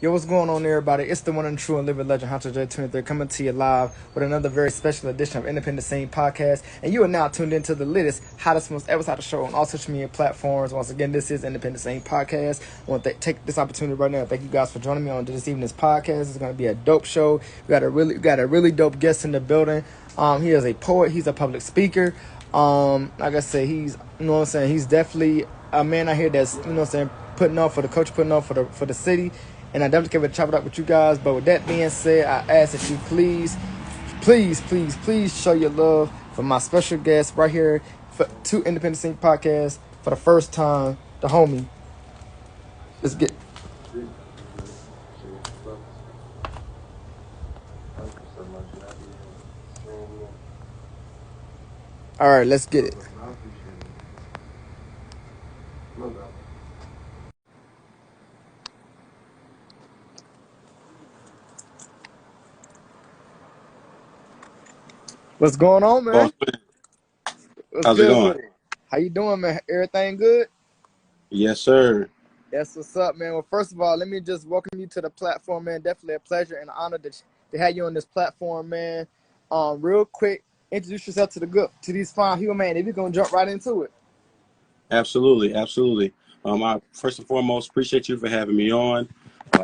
Yo, what's going on, everybody? It's the one and true and living legend, Hunter J23, coming to you live with another very special edition of Independent Scene Podcast. And you are now tuned into the latest, hottest, most ever started show on all social media platforms. Once again, this is Independent Scene Podcast. I want to take this opportunity right now to thank you guys for joining me on this evening's podcast. It's going to be a dope show. We got a really dope guest in the building. He is a poet. He's a public speaker. Like I said, he's definitely a man out here that's, putting on for the coach, putting on for the city. And I definitely can't wait to chop it up with you guys. But with that being said, I ask that you please show your love for my special guest right here for two Independent Sync Podcasts for the first time, the homie. Let's get. All right, let's get it. What's going on, Boss man? man, What's how's it good going? with it? How you doing, man? Everything good? Yes, sir. That's what's up, man. Well, first of all, let me just welcome you to the platform, man. Definitely a pleasure and honor to have you on this platform, man. Real quick, introduce yourself to these fine people, man. If you're gonna jump right into it. Absolutely, absolutely. I first and foremost appreciate you for having me on.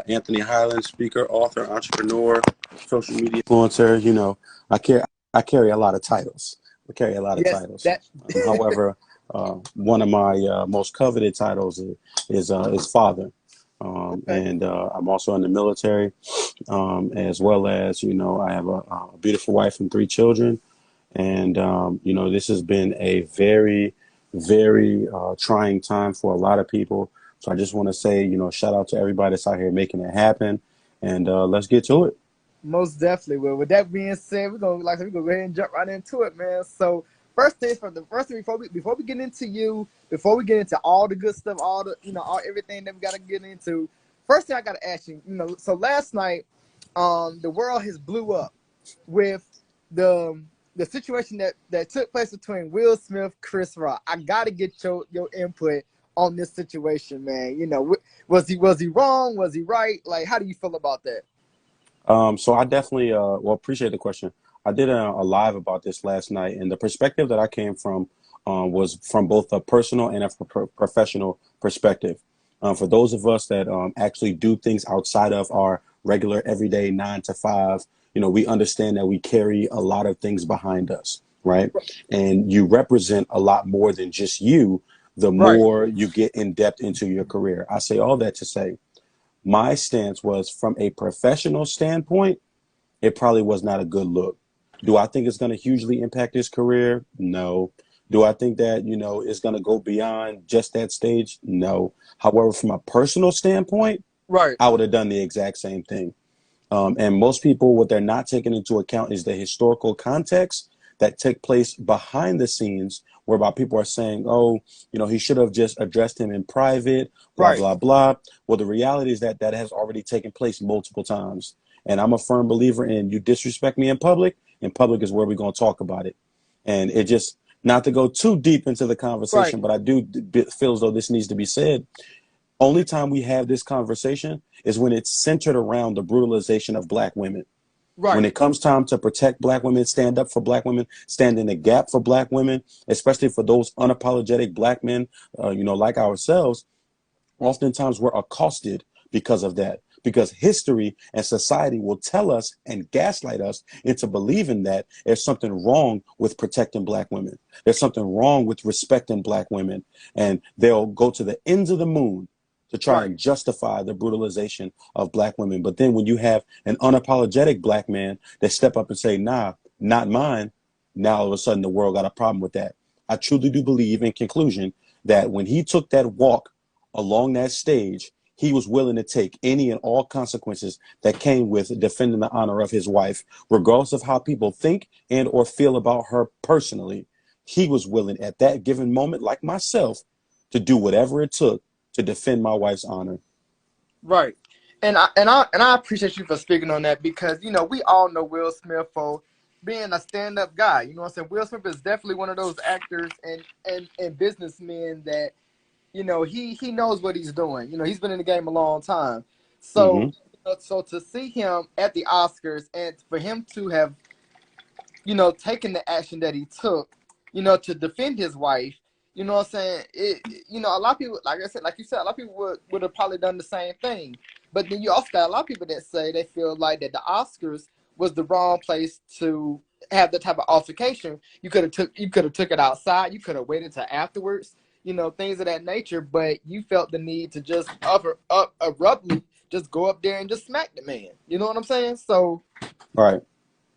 Anthony Hyland, speaker, author, entrepreneur, social media influencer. I carry a lot of titles. I carry a lot of Yes, titles. that. However, one of my most coveted titles is father. Okay. And I'm also in the military, as well as I have a beautiful wife and three children. And, this has been a very, very trying time for a lot of people. So I just want to say, shout out to everybody that's out here making it happen. And let's get to it. Most definitely. Well, with that being said, we're gonna go ahead and jump right into it, man. So first thing before we get into before we get into all the good stuff, all the all everything that we gotta get into. First thing I gotta ask you, so last night, the world has blew up with the the situation that took place between Will Smith, Chris Rock. I gotta get your input on this situation, man. Was he wrong? Was he right? Like, how do you feel about that? So I definitely, appreciate the question. I did a live about this last night, and the perspective that I came from was from both a personal and a professional perspective. For those of us that actually do things outside of our regular everyday 9 to 5, we understand that we carry a lot of things behind us, right? And you represent a lot more than just you, the Right. more you get in depth into your career. I say all that to say my stance was from a professional standpoint, it probably was not a good look. Do I think it's going to hugely impact his career? No. Do I think that, it's going to go beyond just that stage? No. However, from a personal standpoint, Right. I would have done the exact same thing. And most people, what they're not taking into account is the historical context that took place behind the scenes, whereby people are saying, oh, he should have just addressed him in private, blah, Right. blah, blah. Well, the reality is that that has already taken place multiple times. And I'm a firm believer in you disrespect me in public is where we're going to talk about it. And it just, not to go too deep into the Right. conversation, but I do feel as though this needs to be said. Only time we have this conversation is when it's centered around the brutalization of black women. When Right. it comes time to protect black women, stand up for black women, stand in the gap for black women, especially for those unapologetic black men, like ourselves, oftentimes we're accosted because of that. Because history and society will tell us and gaslight us into believing that there's something wrong with protecting black women. There's something wrong with respecting black women. And they'll go to the ends of the moon to try Right. and justify the brutalization of black women. But then when you have an unapologetic black man that step up and say, nah, not mine, now all of a sudden the world got a problem with that. I truly do believe, in conclusion, that when he took that walk along that stage, he was willing to take any and all consequences that came with defending the honor of his wife, regardless of how people think and or feel about her personally. He was willing at that given moment, like myself, to do whatever it took to defend my wife's honor. Right. And I appreciate you for speaking on that because we all know Will Smith for being a stand up guy. You know what I'm saying? Will Smith is definitely one of those actors and businessmen that he knows what he's doing. He's been in the game a long time. So, so to see him at the Oscars and for him to have, taken the action that he took, to defend his wife, you know what I'm saying? A lot of people, like I said, like you said, a lot of people would have probably done the same thing. But then you also got a lot of people that say they feel like that the Oscars was the wrong place to have the type of altercation. You could have took it outside. You could have waited till afterwards. Things of that nature. But you felt the need to just up abruptly just go up there and just smack the man. You know what I'm saying? So, Right.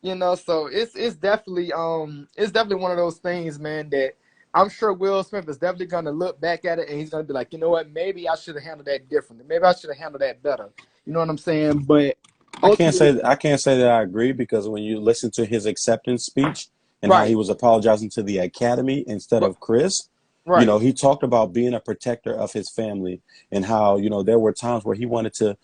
so it's definitely one of those things, man, that I'm sure Will Smith is definitely gonna look back at it and he's gonna be like, you know what, maybe I should have handled that differently. Maybe I should have handled that better. You know what I'm saying? But ultimately, I can't say that I agree, because when you listen to his acceptance speech and how he right, was apologizing to the Academy instead of Chris, right, he talked about being a protector of his family, and how, there were times where he wanted to,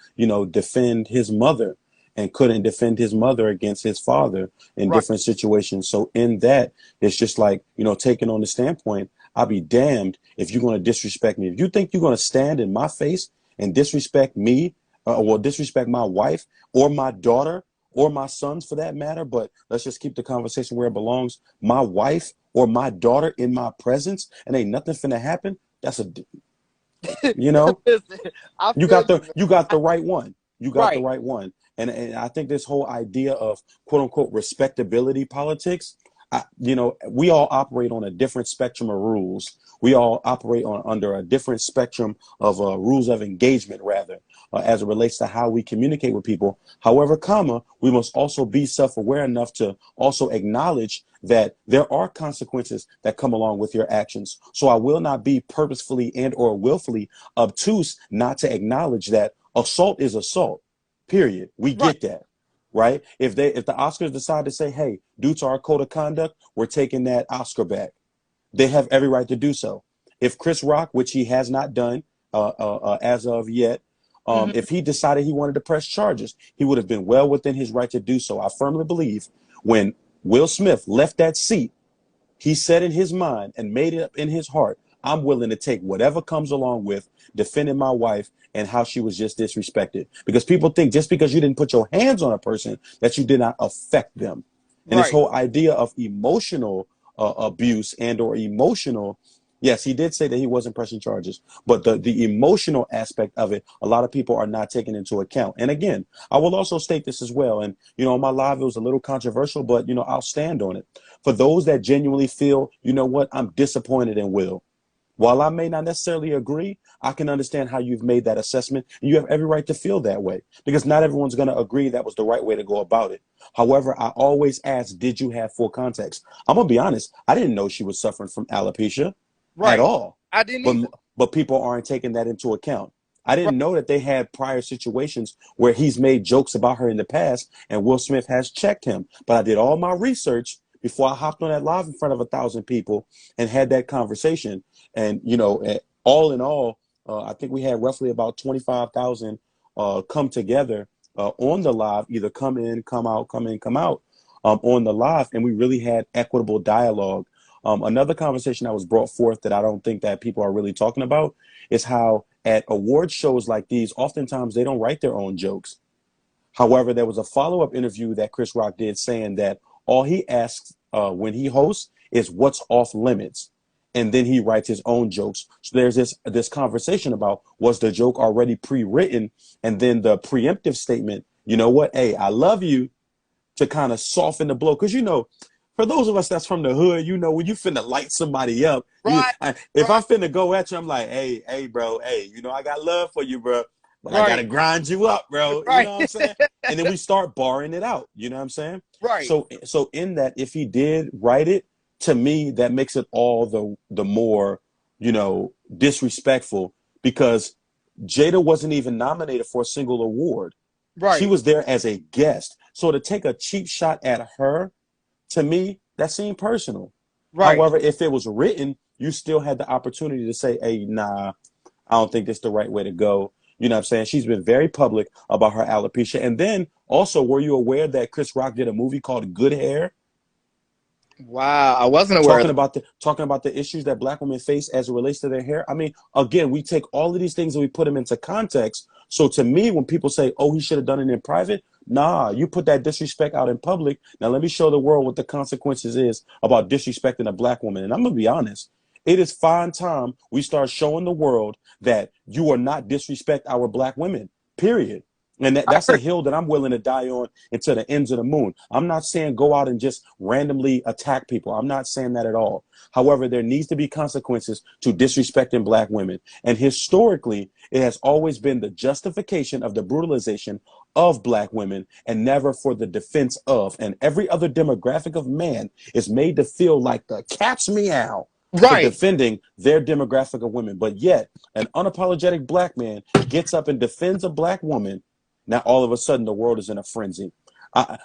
defend his mother and couldn't defend his mother against his father in right, different situations. So in that, it's just like, taking on the standpoint, I'll be damned if you're going to disrespect me. If you think you're going to stand in my face and disrespect me, or disrespect my wife or my daughter or my sons for that matter, but let's just keep the conversation where it belongs, my wife or my daughter in my presence, and ain't nothing finna happen. That's you know, Listen, I feel you, man. you got the right one. You got the Right, right one. And I think this whole idea of quote unquote respectability politics, we all operate on a different spectrum of rules. We all operate under a different spectrum of rules of engagement, rather, as it relates to how we communicate with people. However, we must also be self-aware enough to also acknowledge that there are consequences that come along with your actions. So I will not be purposefully and or willfully obtuse not to acknowledge that assault is assault. Period. We right, get that, right? If the Oscars decide to say, hey, due to our code of conduct, we're taking that Oscar back, they have every right to do so. If Chris Rock, which he has not done as of yet, hmm, if he decided he wanted to press charges, he would have been well within his right to do so. I firmly believe when Will Smith left that seat, he said in his mind and made it up in his heart, I'm willing to take whatever comes along with defending my wife and how she was just disrespected. Because people think just because you didn't put your hands on a person that you did not affect them. And this right, whole idea of emotional abuse and or emotional, yes, he did say that he wasn't pressing charges, but the emotional aspect of it, a lot of people are not taking into account. And again, I will also state this as well. And, on my live, it was a little controversial, but, I'll stand on it. For those that genuinely feel, you know what, I'm disappointed in Will. While I may not necessarily agree, I can understand how you've made that assessment. And you have every right to feel that way, because not everyone's going to agree that was the right way to go about it. However, I always ask, did you have full context? I'm going to be honest. I didn't know she was suffering from alopecia at right. all. I didn't But, either. but people aren't taking that into account. I Right, didn't know that they had prior situations where he's made jokes about her in the past and Will Smith has checked him. But I did all my research before I hopped on that live in front of 1,000 people and had that conversation. And, all in all, I think we had roughly about 25,000 come together on the live, either come in, come out, come in, come out on the live. And we really had equitable dialogue. Another conversation that was brought forth that I don't think that people are really talking about is how at award shows like these, oftentimes they don't write their own jokes. However, there was a follow-up interview that Chris Rock did saying that all he asks when he hosts is what's off limits. And then he writes his own jokes. So there's this conversation about, was the joke already pre-written? And then the preemptive statement, you know what? Hey, I love you, to kind of soften the blow. Because, for those of us that's from the hood, when you finna light somebody up, right, if right, I'm finna go at you, I'm like, hey, bro, hey, I got love for you, bro, but I gotta right, grind you up, bro. You right, know what I'm saying? And then we start barring it out. You know what I'm saying? right, So in that, if he did write it, to me, that makes it all the more, disrespectful, because Jada wasn't even nominated for a single award. She right, was there as a guest. So to take a cheap shot at her, to me, that seemed personal. right. However, if it was written, you still had the opportunity to say, hey, nah, I don't think that's the right way to go. You know what I'm saying? She's been very public about her alopecia. And then also, were you aware that Chris Rock did a movie called Good Hair? Wow, I wasn't aware of talking that. about the issues that black women face as it relates to their hair. I mean, again, we take all of these things and we put them into context. So to me, when people say, "Oh, he should have done it in private," nah, you put that disrespect out in public. Now let me show the world what the consequences is about disrespecting a black woman. And I'm gonna be honest, it is fine time we start showing the world that you are not disrespect our black women. Period. And I that's a agree. hill that I'm willing to die on until the ends of the moon. I'm not saying go out and just randomly attack people. I'm not saying that at all. However, there needs to be consequences to disrespecting black women. And historically, it has always been the justification of the brutalization of black women and never for the defense of. And every other demographic of man is made to feel like the cat's meow for Right. defending their demographic of women. But yet, an unapologetic black man gets up and defends a black woman. Now, all of a sudden, the world is in a frenzy.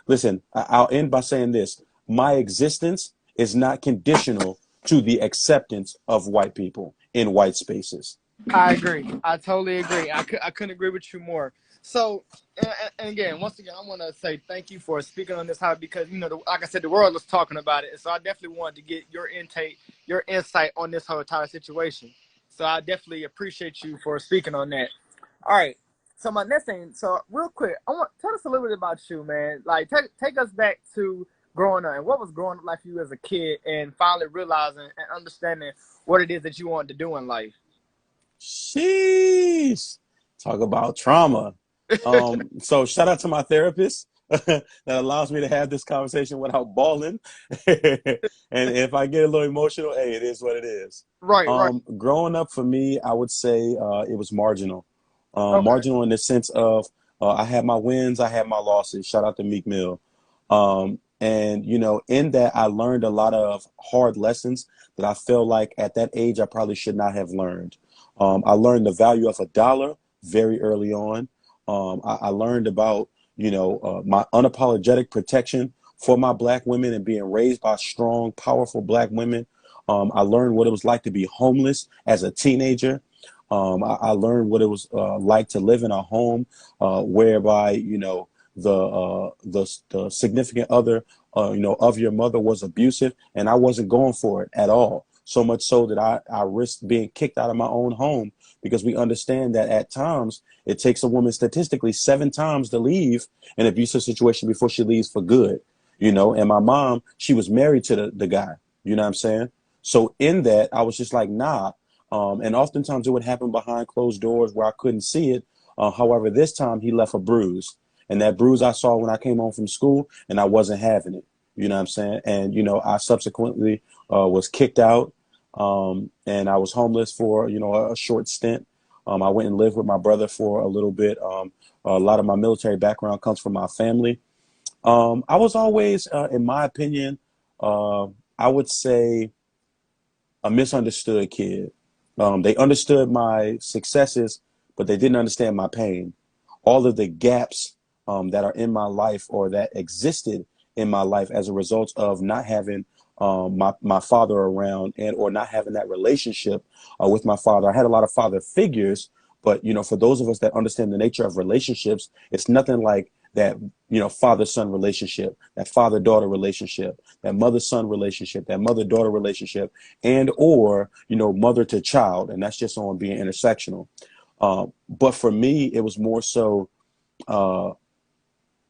Listen, I'll end by saying this. My existence is not conditional to the acceptance of white people in white spaces. I agree. I totally agree. I couldn't agree with you more. So, and again, once again, I want to say thank you for speaking on this topic because, like I said, the world was talking about it. And so I definitely wanted to get your intake, your insight on this whole entire situation. So I definitely appreciate you for speaking on that. All right. So my next thing, so real quick, I want tell us a little bit about you, man. Like take us back to growing up and what was growing up like for you as a kid and finally realizing and understanding what it is that you wanted to do in life. Sheesh. Talk about trauma. So shout out to my therapist that allows me to have this conversation without bawling. And if I get a little emotional, hey, it is what it is. Right, right. Growing up for me, I would say it was marginal. Okay. Marginal in the sense of I had my wins, I had my losses. Shout out to Meek Mill. And in that I learned a lot of hard lessons that I feel like at that age I probably should not have learned. I learned the value of a dollar very early on. I learned about, my unapologetic protection for my black women and being raised by strong, powerful black women. I learned what it was like to be homeless as a teenager. I learned what it was like to live in a home whereby, the significant other, of your mother was abusive, and I wasn't going for it at all. So much so that I risked being kicked out of my own home because we understand that at times it takes a woman statistically 7 times to leave an abusive situation before she leaves for good. And my mom, she was married to the guy. You know what I'm saying? So in that, I was just like, nah. And oftentimes it would happen behind closed doors where I couldn't see it. However, this time he left a bruise. And that bruise I saw when I came home from school, and I wasn't having it. You know what I'm saying? And, I subsequently was kicked out, and I was homeless for, a short stint. I went and lived with my brother for a little bit. A lot of my military background comes from my family. I was always, in my opinion, I would say a misunderstood kid. They understood my successes, but they didn't understand my pain. All of the gaps that are in my life or that existed in my life as a result of not having my father around and or not having that relationship with my father. I had a lot of father figures, but for those of us that understand the nature of relationships, it's nothing like that, father-son relationship, that father-daughter relationship, that mother-son relationship, that mother-daughter relationship, and or, mother to child. And that's just on being intersectional. But for me, it was more so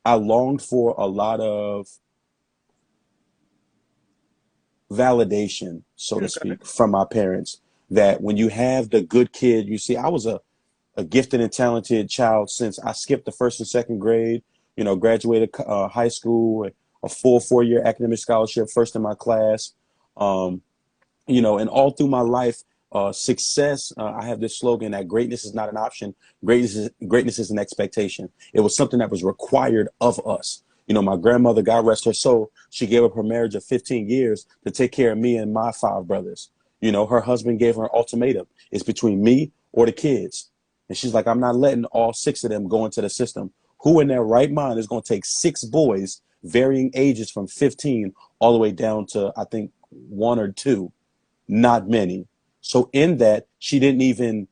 I longed for a lot of validation, so to Okay. speak, from my parents. That when you have the good kid, you see, I was a gifted and talented child since I skipped the first and second grade, graduated high school, a full 4-year academic scholarship, first in my class. Um, and all through my life, success, I have this slogan that greatness is not an option. Greatness is an expectation. It was something that was required of us. My grandmother, God rest her soul, she gave up her marriage of 15 years to take care of me and my 5 brothers. Her husband gave her an ultimatum. It's between me or the kids. And she's like, I'm not letting all 6 of them go into the system. Who in their right mind is going to take 6 boys, varying ages from 15 all the way down to, I think, 1 or 2? Not many. So in that, she didn't even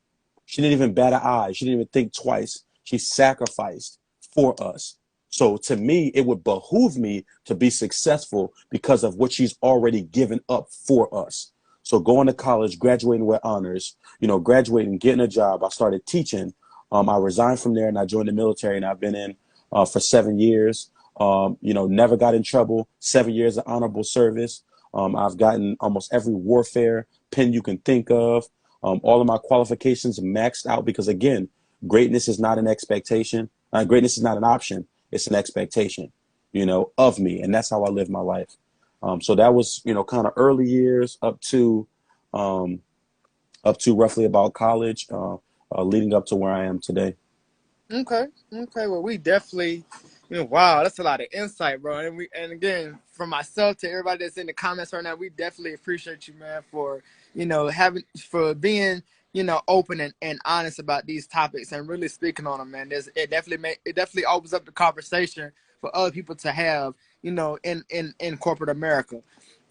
bat an eye. She didn't even think twice. She sacrificed for us. So to me, it would behoove me to be successful because of what she's already given up for us. So going to college, graduating with honors, graduating, getting a job. I started teaching. I resigned from there and I joined the military, and I've been in for 7 years. Never got in trouble. 7 years of honorable service. I've gotten almost every warfare pin you can think of. All of my qualifications maxed out because, again, greatness is not an expectation. Greatness is not an option. It's an expectation, of me. And that's how I live my life. So that was, kind of early years up to roughly about college, leading up to where I am today. Okay. Okay. Well, we definitely, wow, that's a lot of insight, bro. And again, from myself to everybody that's in the comments right now, we definitely appreciate you, man, for, for being, open and honest about these topics and really speaking on them, man. It definitely opens up the conversation for other people to have, in corporate America.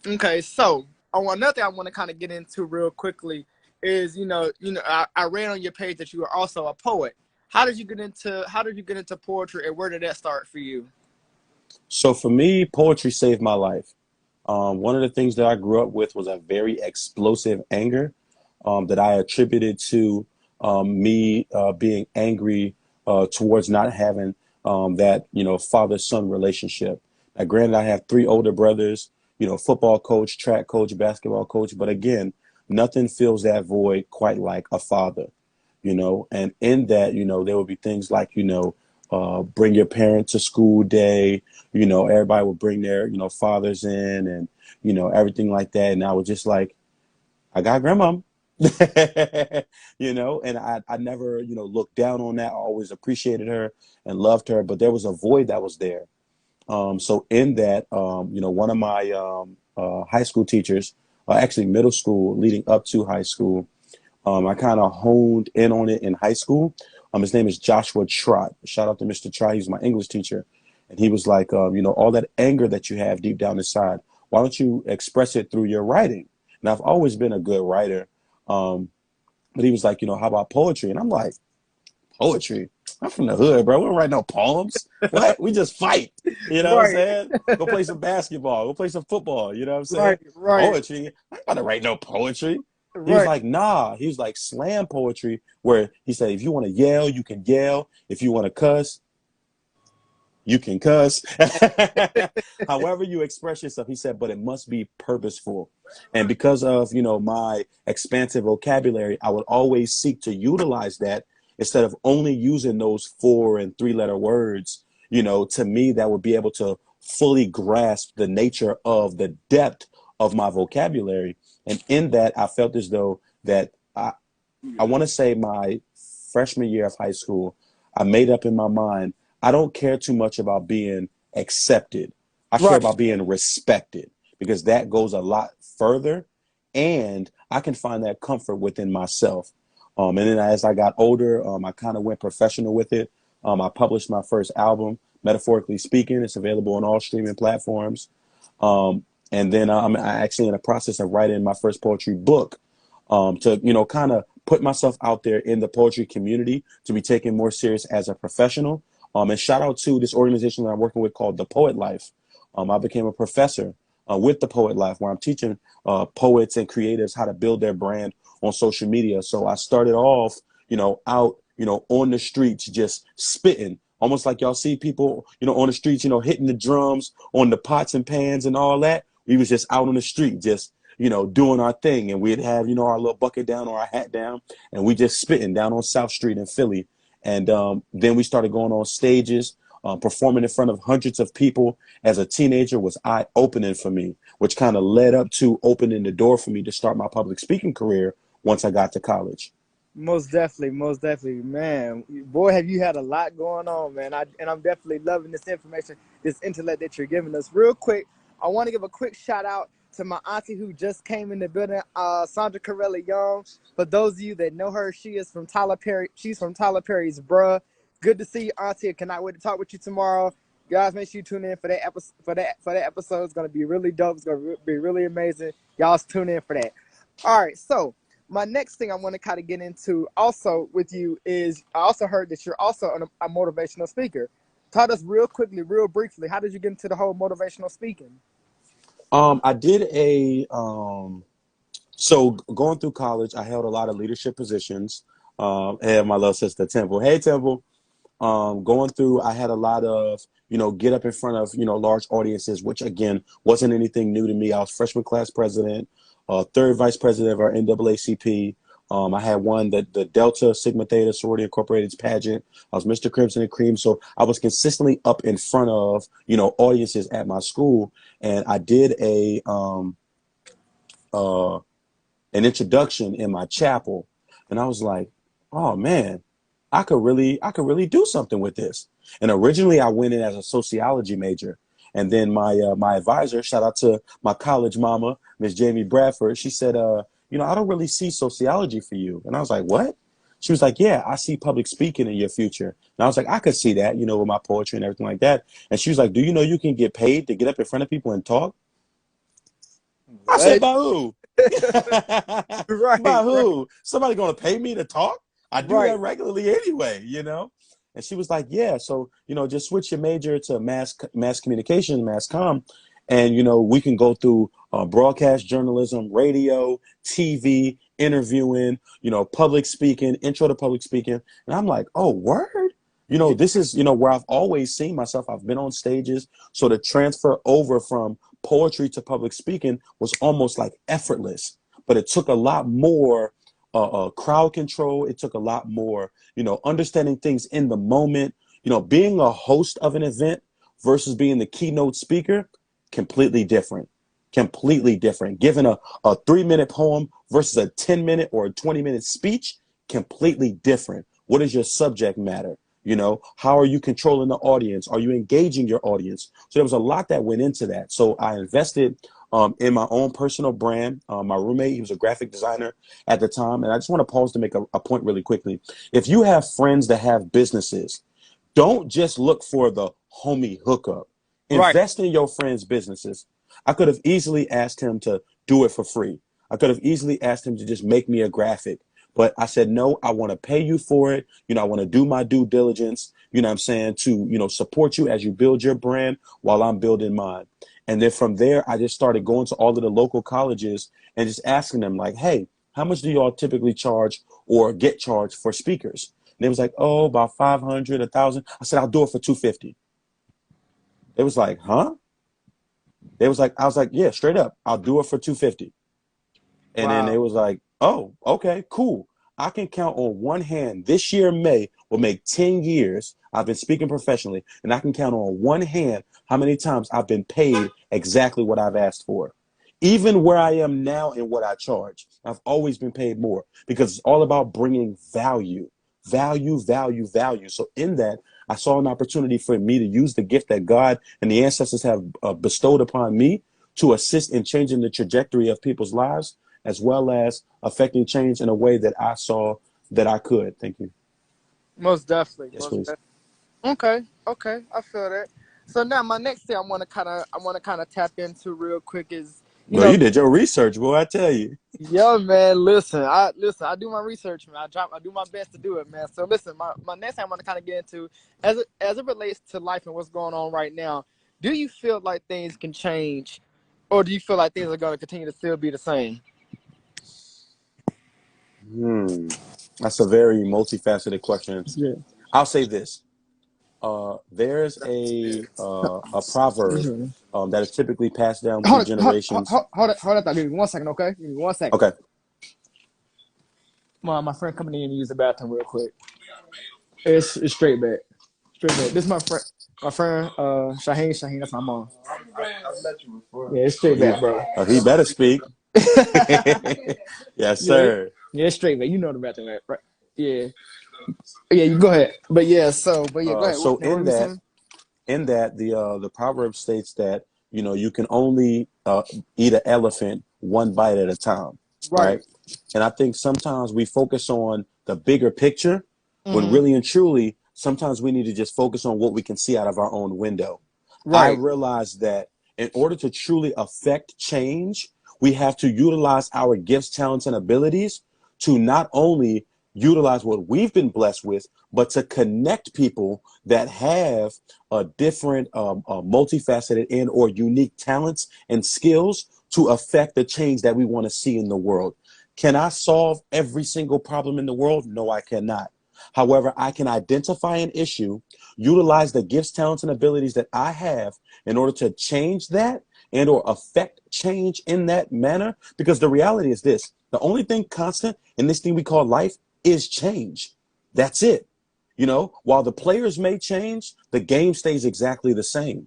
Okay. So another thing I want to kind of get into real quickly is, I read on your page that you are also a poet. How did you get into poetry, and where did that start for you? So for me, poetry saved my life. One of the things that I grew up with was a very explosive anger that I attributed to me being angry towards not having that, father-son relationship. Now, granted, I have three older brothers, football coach, track coach, basketball coach, but again, nothing fills that void quite like a father, and in that, there will be things like, bring your parent to school day, everybody will bring their, fathers in and, everything like that. And I was just like, I got grandmom, and I never, looked down on that. I always appreciated her and loved her, but there was a void that was there. So in that, one of my high school teachers, actually middle school leading up to high school, I kind of honed in on it in high school. His name is Joshua Trott. Shout out to Mr. Trott. He's my English teacher. And he was like, all that anger that you have deep down inside, why don't you express it through your writing? And I've always been a good writer. But he was like, how about poetry? And I'm like, poetry? I'm from the hood, bro. We don't write no poems. What? We just fight. You know what I'm Right, saying? Go play some basketball. Go play some football. You know what I'm saying? right, right, Poetry? I ain't about to write no poetry. He was right. like, nah. He was like slam poetry, where he said, if you want to yell, you can yell. If you want to cuss, you can cuss. However you express yourself, he said, but it must be purposeful. And because of, my expansive vocabulary, I would always seek to utilize that instead of only using those 4 and 3 letter words. To me, that would be able to fully grasp the nature of the depth of my vocabulary. And in that, I felt as though that I want to say my freshman year of high school, I made up in my mind, I don't care too much about being accepted. I care Right. about being respected because that goes a lot further, and I can find that comfort within myself. And then as I got older, I kind of went professional with it. I published my first album, Metaphorically Speaking. It's available on all streaming platforms. And then I'm actually in the process of writing my first poetry book to, kind of put myself out there in the poetry community to be taken more serious as a professional. And shout out to this organization that I'm working with called The Poet Life. I became a professor with The Poet Life, where I'm teaching poets and creatives how to build their brand on social media. So I started off, out, on the streets, just spitting, almost like y'all see people, on the streets, hitting the drums on the pots and pans and all that. We was just out on the street, just, doing our thing. And we'd have, our little bucket down or our hat down, and we just spitting down on South Street in Philly. And then we started going on stages, performing in front of hundreds of people as a teenager was eye-opening for me, which kind of led up to opening the door for me to start my public speaking career once I got to college. Most definitely, man. Boy, have you had a lot going on, man. I'm definitely loving this information, this intellect that you're giving us. Real quick, I want to give a quick shout out to my auntie who just came in the building, Sandra Corelli Young. For those of you that know her, she is from Tyler Perry. She's from Tyler Perry's Bruh. Good to see you, auntie. I cannot wait to talk with you tomorrow. Guys, make sure you tune in for that episode. For that episode, it's gonna be really dope. It's gonna be really amazing. Y'all tune in for that. All right, so my next thing I want to kind of get into also with you is I also heard that you're also a motivational speaker. Taught us real quickly, real briefly. How did you get into the whole motivational speaking? I did so going through college, I held a lot of leadership positions. And my little sister Temple. Hey Temple. Going through, I had a lot of, get up in front of, large audiences, which again, wasn't anything new to me. I was freshman class president, third vice president of our NAACP. I had won the Delta Sigma Theta Sorority Incorporated pageant. I was Mr. Crimson and Cream. So I was consistently up in front of, audiences at my school. And I did an introduction in my chapel. And I was like, oh man, I could really do something with this. And originally I went in as a sociology major. And then my advisor, shout out to my college mama, Miss Jamie Bradford, she said, I don't really see sociology for you. And I was like, what? She was like, yeah, I see public speaking in your future. And I was like, I could see that, with my poetry and everything like that. And she was like, do you know you can get paid to get up in front of people and talk? I said, by who? Right. By who? Right. Somebody going to pay me to talk? I do Right. that regularly anyway, And she was like, yeah, so, just switch your major to mass communication, mass comm. And, we can go through broadcast journalism, radio, TV, interviewing, public speaking, intro to public speaking. And I'm like, oh, word? This is, where I've always seen myself. I've been on stages. So the transfer over from poetry to public speaking was almost like effortless. But it took a lot more crowd control. It took a lot more, understanding things in the moment, being a host of an event versus being the keynote speaker, completely different. Giving a 3-minute poem versus a 10-minute or a 20-minute speech, completely different. What is your subject matter? How are you controlling the audience? Are you engaging your audience? So there was a lot that went into that. So I invested in my own personal brand. My roommate, he was a graphic designer at the time. And I just want to pause to make a point really quickly. If you have friends that have businesses, don't just look for the homie hookup. Invest in your friends' businesses. I could have easily asked him to do it for free. I could have easily asked him to just make me a graphic. But I said, no, I want to pay you for it. I want to do my due diligence, to, support you as you build your brand while I'm building mine. And then from there, I just started going to all of the local colleges and just asking them like, hey, how much do y'all typically charge or get charged for speakers? And they was like, oh, about 500, 1,000. I said, I'll do it for 250. It was like, huh? I was like, yeah, straight up. I'll do it for 250. And then they was like, oh, okay, cool. I can count on one hand. This year, May, will make 10 years I've been speaking professionally, and I can count on one hand how many times I've been paid exactly what I've asked for. Even where I am now and what I charge, I've always been paid more because it's all about bringing value. So in that, I saw an opportunity for me to use the gift that God and the ancestors have bestowed upon me to assist in changing the trajectory of people's lives, as well as affecting change in a way that I saw that I could. Thank you. Most definitely. Yes, please. Okay. I feel that. So now my next thing I want to kind of tap into real quick is you did your research, boy. I tell you. Yo, man, listen. I do my research, man. I do my best to do it, man. So listen, my next thing I want to kind of get into as it relates to life and what's going on right now. Do you feel like things can change, or do you feel like things are going to continue to still be the same? That's a very multifaceted question. Yeah. I'll say this. There's a proverb that is typically passed down through generations. Hold on. Give me 1 second, okay? Give me 1 second. Okay. My friend coming in and use the bathroom real quick. It's straight back. This is my friend Shaheen, that's my mom. I've met you before. Yeah, it's straight back, bro. He better speak. Yes, sir. Yeah, it's straight back. You know the bathroom, right? Yeah. Yeah, you go ahead. Go ahead. So in that the proverb states that you can only eat an elephant one bite at a time, right? And I think sometimes we focus on the bigger picture when really and truly sometimes we need to just focus on what we can see out of our own window. Right. I realized that in order to truly affect change, we have to utilize our gifts, talents, and abilities to not only utilize what we've been blessed with, but to connect people that have a different, multifaceted and or unique talents and skills to affect the change that we want to see in the world. Can I solve every single problem in the world? No, I cannot. However, I can identify an issue, utilize the gifts, talents, and abilities that I have in order to change that and or affect change in that manner. Because the reality is this: the only thing constant in this thing we call life is change. That's it. You know, while the players may change, the game stays exactly the same.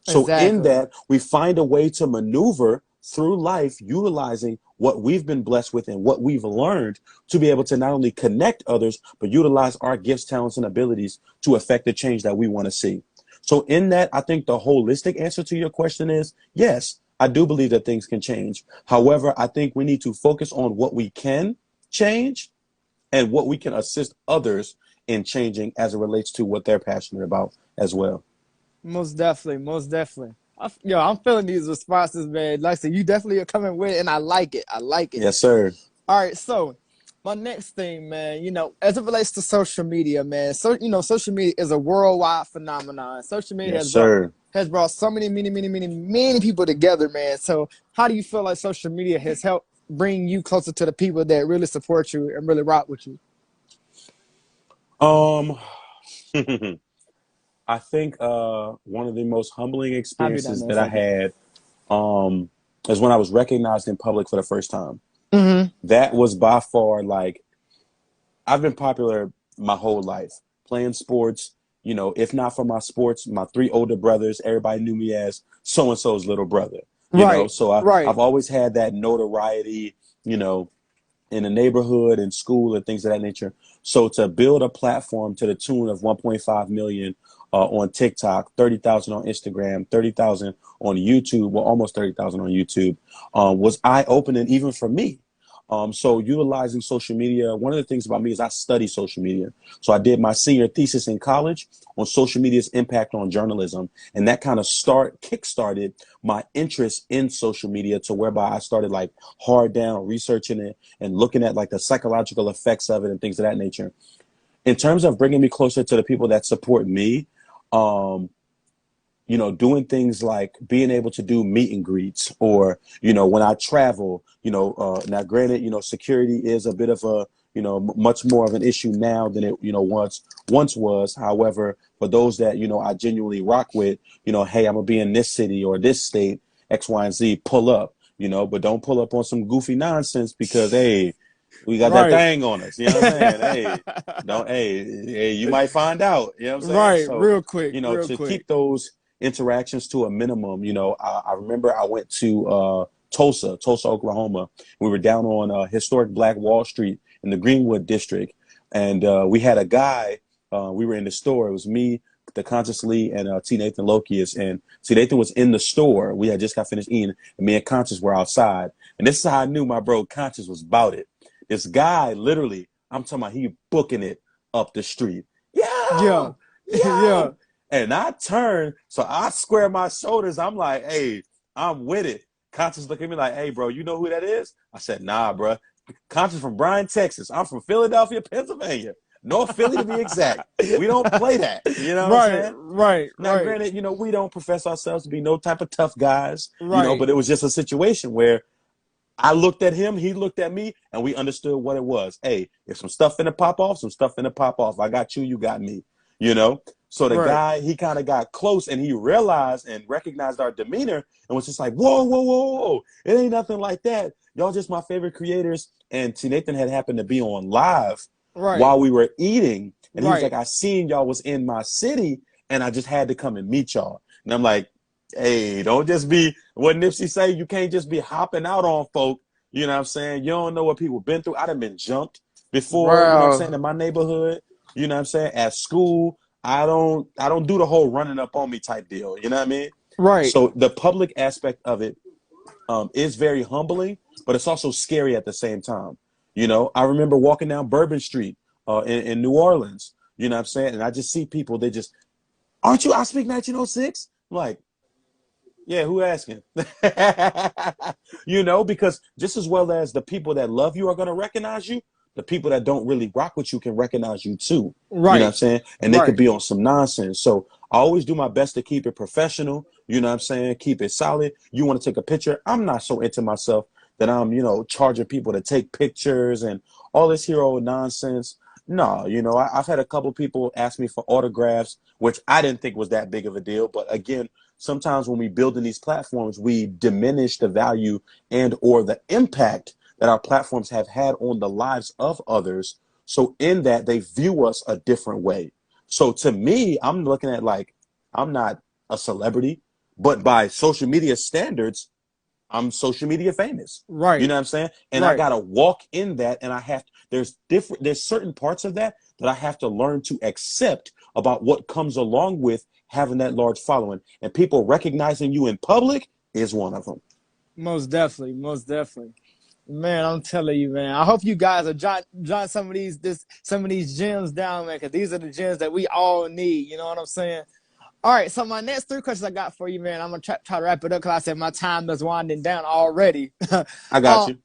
So in Exactly. that, we find a way to maneuver through life, utilizing what we've been blessed with and what we've learned to be able to not only connect others, but utilize our gifts, talents, and abilities to affect the change that we want to see. So in that, I think the holistic answer to your question is yes, I do believe that things can change. However, I think we need to focus on what we can change and what we can assist others in changing as it relates to what they're passionate about as well. Most definitely, most definitely. I'm feeling these responses, man. Like I said, you definitely are coming with it, and I like it. I like it. Yes, sir. All right, so my next thing, man, as it relates to social media, man. So social media is a worldwide phenomenon. Social media Yes, sir. has brought so many people together, man. So how do you feel like social media has helped bring you closer to the people that really support you and really rock with you? Um, I think one of the most humbling I'll be done experiences in a that I second. had is when I was recognized in public for the first time. Mm-hmm. That was by far like I've been popular my whole life, playing sports. You know, if not for my sports, my three older brothers, everybody knew me as so and so's little brother. You know, Right, so right. I've always had that notoriety. You know, in the neighborhood and school and things of that nature. So to build a platform to the tune of 1.5 million on TikTok, 30,000 on Instagram, 30,000 on YouTube, well, almost 30,000 on YouTube, was eye opening even for me. So utilizing social media, one of the things about me is I study social media. So I did my senior thesis in college on social media's impact on journalism. And that kind of kickstarted my interest in social media to whereby I started like hard down researching it and looking at like the psychological effects of it and things of that nature. In terms of bringing me closer to the people that support me, um, doing things like being able to do meet and greets or, when I travel, now granted, security is a bit of a, much more of an issue now than it, once was. However, for those that, I genuinely rock with, hey, I'm gonna be in this city or this state, X, Y, and Z, pull up, but don't pull up on some goofy nonsense because, hey, we got that Right. thing on us. You know what I'm saying? Hey, don't, hey, you might find out. You know what I'm saying? Right. So, Real quick. Real to quick. keep those interactions to a minimum. I remember I went to Tulsa, Oklahoma. We were down on historic Black Wall Street in the Greenwood district. And we had a guy, we were in the store. It was me, the Conscious Lee, and T. Nathan Lokius. And T. Nathan was in the store. We had just got finished eating, and me and Conscious were outside. And this is how I knew my bro Conscious was about it. This guy, literally, I'm talking about, he booking it up the street. Yeah. Yo, Yeah. yo. And I turned, so I square my shoulders. I'm like, hey, I'm with it. Conscious look at me like, hey, bro, you know who that is? I said, nah, bro. Conscious from Bryan, Texas. I'm from Philadelphia, Pennsylvania. North Philly to be exact. We don't play that. You know what I'm Right. saying? Right. Now, Right. granted, we don't profess ourselves to be no type of tough guys, Right. but it was just a situation where I looked at him, he looked at me, and we understood what it was. Hey, if some stuff finna pop off, some stuff finna pop off. I got you, you got me, you know? So the Right. guy, he kind of got close and he realized and recognized our demeanor and was just like, whoa, whoa, whoa, whoa. It ain't nothing like that. Y'all just my favorite creators. And T. Nathan had happened to be on live Right. while we were eating. And he was Right. like, I seen y'all was in my city and I just had to come and meet y'all. And I'm like, hey, don't just be what Nipsey say. You can't just be hopping out on folk. You know what I'm saying? You don't know what people been through. I'd have been jumped before, you know what I'm saying, Wow. in my neighborhood, you know what I'm saying, at school. I don't do the whole running up on me type deal. You know what I mean? Right. So the public aspect of it is very humbling, but it's also scary at the same time. I remember walking down Bourbon Street in New Orleans, you know what I'm saying? And I just see people, they just, aren't you ISpeak1906? I'm like, yeah, who asking? Because just as well as the people that love you are going to recognize you, the people that don't really rock with you can recognize you too. You know what I'm Right. saying? And they could Right. be on some nonsense. So I always do my best to keep it professional. You know what I'm saying? Keep it solid. You want to take a picture? I'm not so into myself that I'm, charging people to take pictures and all this hero nonsense. No, I've had a couple of people ask me for autographs, which I didn't think was that big of a deal. But again, sometimes when we build in these platforms, we diminish the value and or the impact that our platforms have had on the lives of others. So in that, they view us a different way. So to me, I'm looking at like, I'm not a celebrity, but by social media standards, I'm social media famous. You Right. know what I'm saying? And I Right. got to walk in that. And there's certain parts of that that I have to learn to accept about what comes along with having that large following. And people recognizing you in public is one of them. Most definitely. Most definitely. Man, I'm telling you, man. I hope you guys are jotting some of these gems down, man, because these are the gems that we all need. You know what I'm saying? All right. So my next three questions I got for you, man. I'm gonna try to wrap it up because I said my time is winding down already. I got you.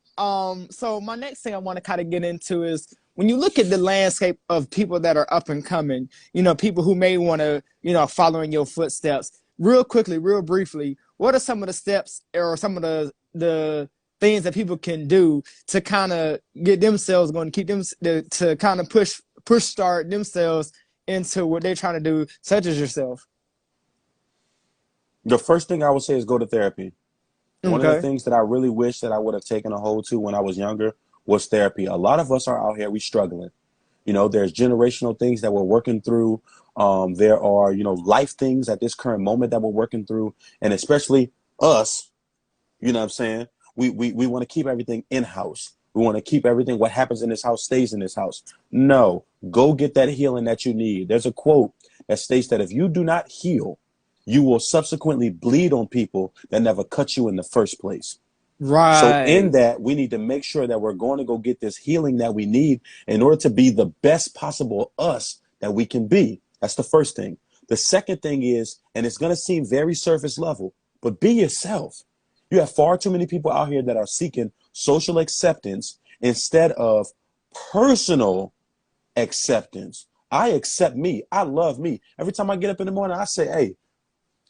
So my next thing I want to kind of get into is when you look at the landscape of people that are up and coming, people who may want to, follow in your footsteps. Real quickly, real briefly, what are some of the steps or some of the things that people can do to kind of get themselves going, keep them to kind of push start themselves into what they're trying to do, such as yourself? The first thing I would say is go to therapy. One of the Okay. things that I really wish that I would have taken a hold to when I was younger was therapy. A lot of us are out here, we struggling. There's generational things that we're working through. There are, life things at this current moment that we're working through. And especially us, you know what I'm saying? We want to keep everything in-house. We want to keep everything, what happens in this house stays in this house. No, go get that healing that you need. There's a quote that states that if you do not heal, you will subsequently bleed on people that never cut you in the first place. So in Right. that, we need to make sure that we're going to go get this healing that we need in order to be the best possible us that we can be. That's the first thing. The second thing is, and it's going to seem very surface level, but be yourself. You have far too many people out here that are seeking social acceptance instead of personal acceptance. I accept me. I love me. Every time I get up in the morning, I say, hey,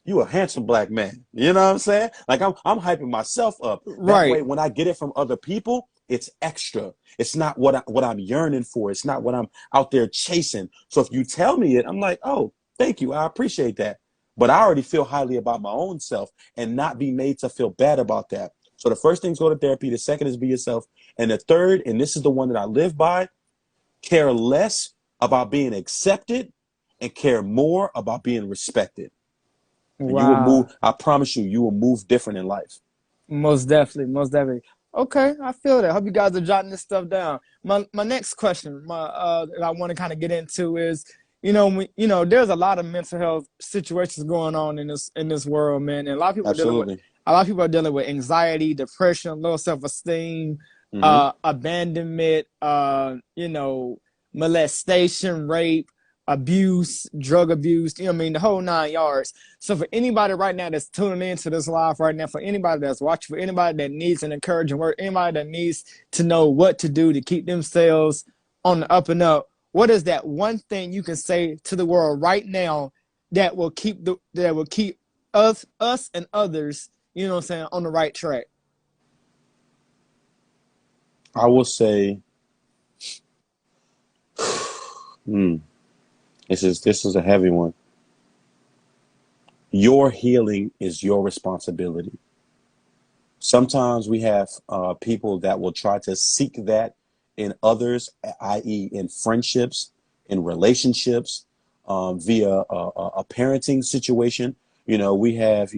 you a handsome black man. You know what I'm saying? Like I'm hyping myself up. That way, Right. when I get it from other people, it's extra. It's not what I'm yearning for. It's not what I'm out there chasing. So if you tell me it, I'm like, oh, thank you. I appreciate that. But I already feel highly about my own self and not be made to feel bad about that. So the first thing is go to therapy. The second is be yourself. And the third, and this is the one that I live by, care less about being accepted and care more about being respected. And you will move. Wow. I promise you, you will move different in life. Most definitely, most definitely. Okay, I feel that. Hope you guys are jotting this stuff down. My next question, that I want to kind of get into is, there's a lot of mental health situations going on in this world, man, and Absolutely. a lot of people are dealing with anxiety, depression, low self esteem, Hmm. abandonment, molestation, rape, abuse, drug abuse. You know what I mean? The whole nine yards. So for anybody right now that's tuning into this live right now, for anybody that's watching, for anybody that needs an encouraging word, anybody that needs to know what to do to keep themselves on the up and up, what is that one thing you can say to the world right now that will keep us and others, on the right track? I will say, mm, this is a heavy one. Your healing is your responsibility. Sometimes we have people that will try to seek that in others, i.e., in friendships, in relationships, via a parenting situation. We have,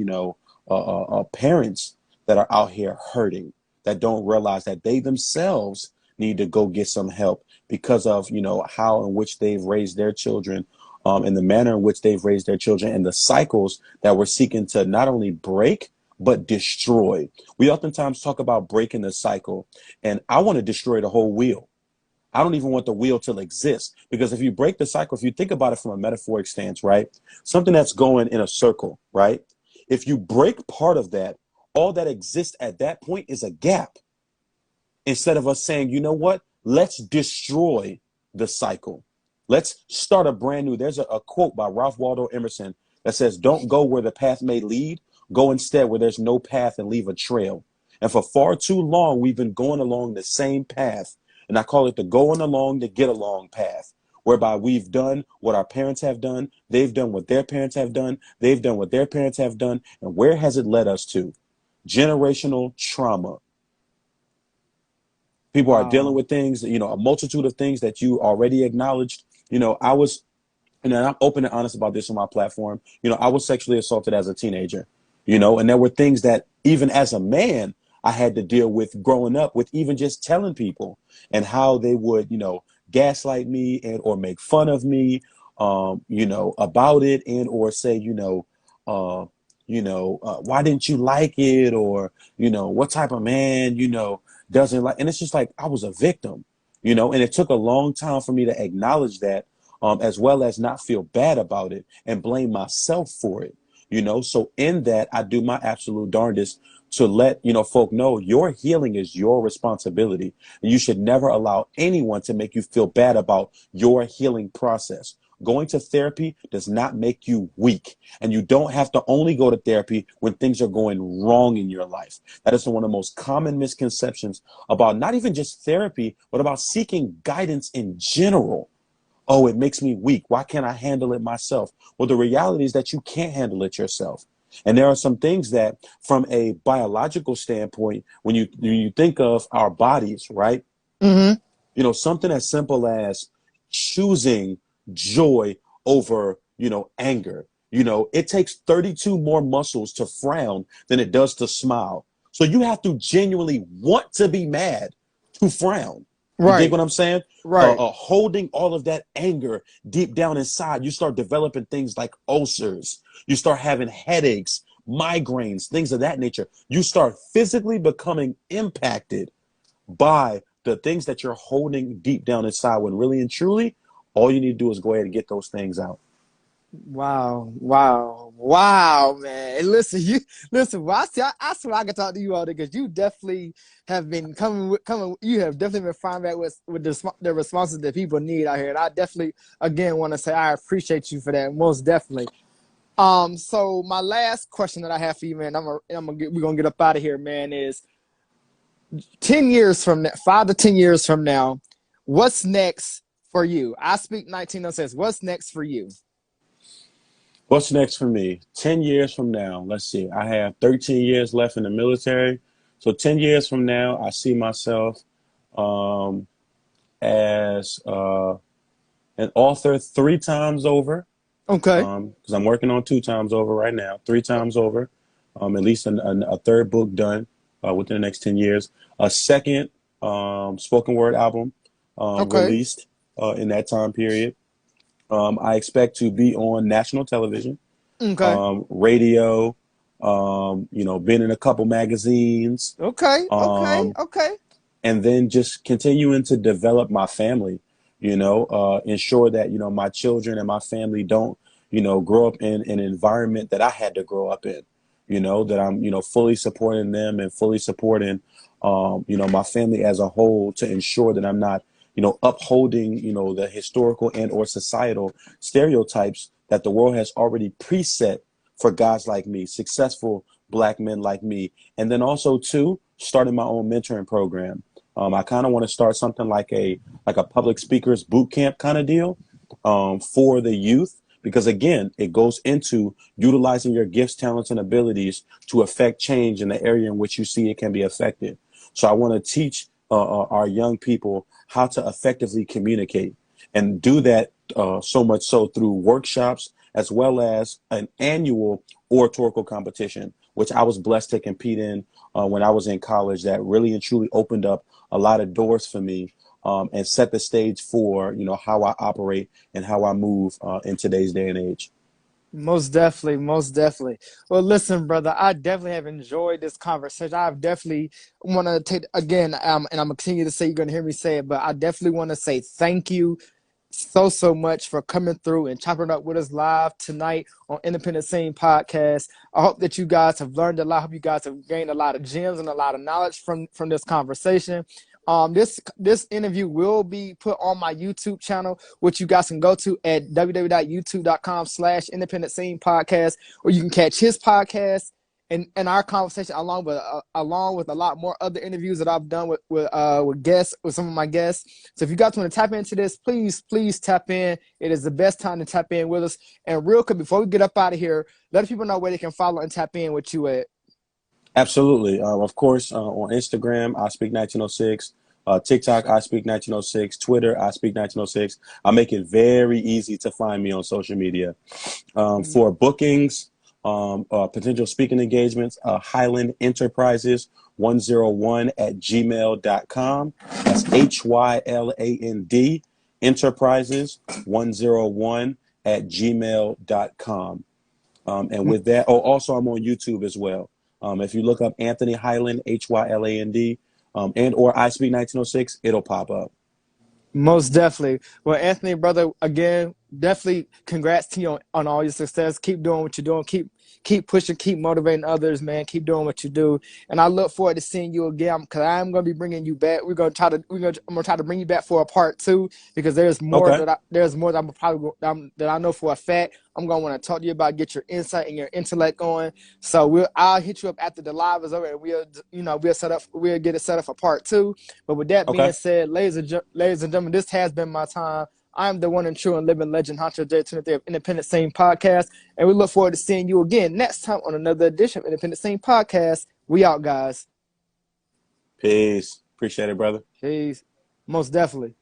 parents that are out here hurting that don't realize that they themselves need to go get some help because of, how in which they've raised their children, and the manner in which they've raised their children and the cycles that we're seeking to not only break, but destroy. We oftentimes talk about breaking the cycle, and I want to destroy the whole wheel. I don't even want the wheel to exist because if you break the cycle, if you think about it from a metaphoric stance, right? Something that's going in a circle, right? If you break part of that, all that exists at that point is a gap. Instead of us saying, you know what? Let's destroy the cycle. Let's start a brand new. There's a quote by Ralph Waldo Emerson that says, don't go where the path may lead. Go instead where there's no path and leave a trail. And for far too long, we've been going along the same path. And I call it the going along to get along path, whereby we've done what our parents have done. They've done what their parents have done. They've done what their parents have done. And where has it led us to? Generational trauma. People are dealing with things, a multitude of things that you already acknowledged. I was, and I'm open and honest about this on my platform. I was sexually assaulted as a teenager, and there were things that even as a man, I had to deal with growing up with even just telling people and how they would, gaslight me and or make fun of me, about it and or say, why didn't you like it? Or, what type of man, doesn't like, and it's just like, I was a victim, and it took a long time for me to acknowledge that, as well as not feel bad about it and blame myself for it, so in that I do my absolute darndest to let, folk know your healing is your responsibility. And you should never allow anyone to make you feel bad about your healing process. Going to therapy does not make you weak. And you don't have to only go to therapy when things are going wrong in your life. That is one of the most common misconceptions about not even just therapy, but about seeking guidance in general. Oh, it makes me weak. Why can't I handle it myself? Well, the reality is that you can't handle it yourself. And there are some things that from a biological standpoint, when you think of our bodies, right? Mm-hmm. Something as simple as choosing joy over, anger. It takes 32 more muscles to frown than it does to smile. So you have to genuinely want to be mad to frown. You dig what I'm saying? Right. Holding all of that anger deep down inside, you start developing things like ulcers. You start having headaches, migraines, things of that nature. You start physically becoming impacted by the things that you're holding deep down inside, when really and truly, all you need to do is go ahead and get those things out. Wow, man. And listen, well, I swear I can talk to you all day, because you definitely have been you have definitely been finding back with the responses that people need out here. And I definitely, again, want to say I appreciate you for that, most definitely. So my last question that I have for you, man, we're gonna get up out of here, man, is 10 years from now, 5 to 10 years from now, what's next for you? ISpeak1906, what's next for you? What's next for me? 10 years from now, let's see. I have 13 years left in the military. So 10 years from now, I see myself as an author 3 times over. Okay. Because I'm working on 2 times over right now, 3 times over. At least a third book done within the next 10 years. A second spoken word album released in that time period. I expect to be on national television, radio, been in a couple magazines. Okay. And then just continuing to develop my family, ensure that, my children and my family don't, grow up in an environment that I had to grow up in, that I'm, fully supporting them and fully supporting, my family as a whole, to ensure that I'm not, upholding, the historical and or societal stereotypes that the world has already preset for guys like me, successful Black men like me. And then also, too, starting my own mentoring program. I kind of want to start something like a public speakers boot camp kind of deal for the youth, because, again, it goes into utilizing your gifts, talents, and abilities to affect change in the area in which you see it can be affected. So I want to teach our young people how to effectively communicate, and do that so much so through workshops, as well as an annual oratorical competition, which I was blessed to compete in when I was in college, that really and truly opened up a lot of doors for me and set the stage for, how I operate and how I move in today's day and age. Most definitely. Well, listen, brother, I definitely have enjoyed this conversation. I definitely want to take, again, and I'm going to continue to say, you're going to hear me say it, but I definitely want to say thank you so much for coming through and chopping up with us live tonight on Independent Scene Podcast. I hope that you guys have learned a lot. I hope you guys have gained a lot of gems and a lot of knowledge from this conversation. This interview will be put on my YouTube channel, which you guys can go to at www.youtube.com/independent scene podcast, or you can catch his podcast and our conversation along with a lot more other interviews that I've done with guests, with some of my guests. So if you guys want to tap into this, please tap in. It is the best time to tap in with us. And real quick, before we get up out of here, let people know where they can follow and tap in with you at. Absolutely. Of course, on Instagram, ISpeak1906. TikTok, ISpeak1906. Twitter, ISpeak1906. I make it very easy to find me on social media. For bookings, potential speaking engagements, Hyland Enterprises 101@gmail.com. That's HYLAND Enterprises 101@gmail.com. And with that, also I'm on YouTube as well. If you look up Anthony Hyland, HYLAND, and or ISpeak1906, it'll pop up. Most definitely. Well, Anthony, brother, again, definitely congrats to you on all your success. Keep doing what you're doing. Keep pushing, keep motivating others, man. Keep doing what you do. And I look forward to seeing you again, because I'm going to be bringing you back. I'm going to try to bring you back for a part 2, because there's more that I know for a fact I'm going to want to talk to you about, get your insight and your intellect going. So I'll hit you up after the live is over, and we'll get it set up for part 2. But with that being said, ladies and gentlemen, this has been my time. I'm the one and true and living legend, Honcho J23 of Independent Scene Podcast, and we look forward to seeing you again next time on another edition of Independent Scene Podcast. We out, guys. Peace. Appreciate it, brother. Peace. Most definitely.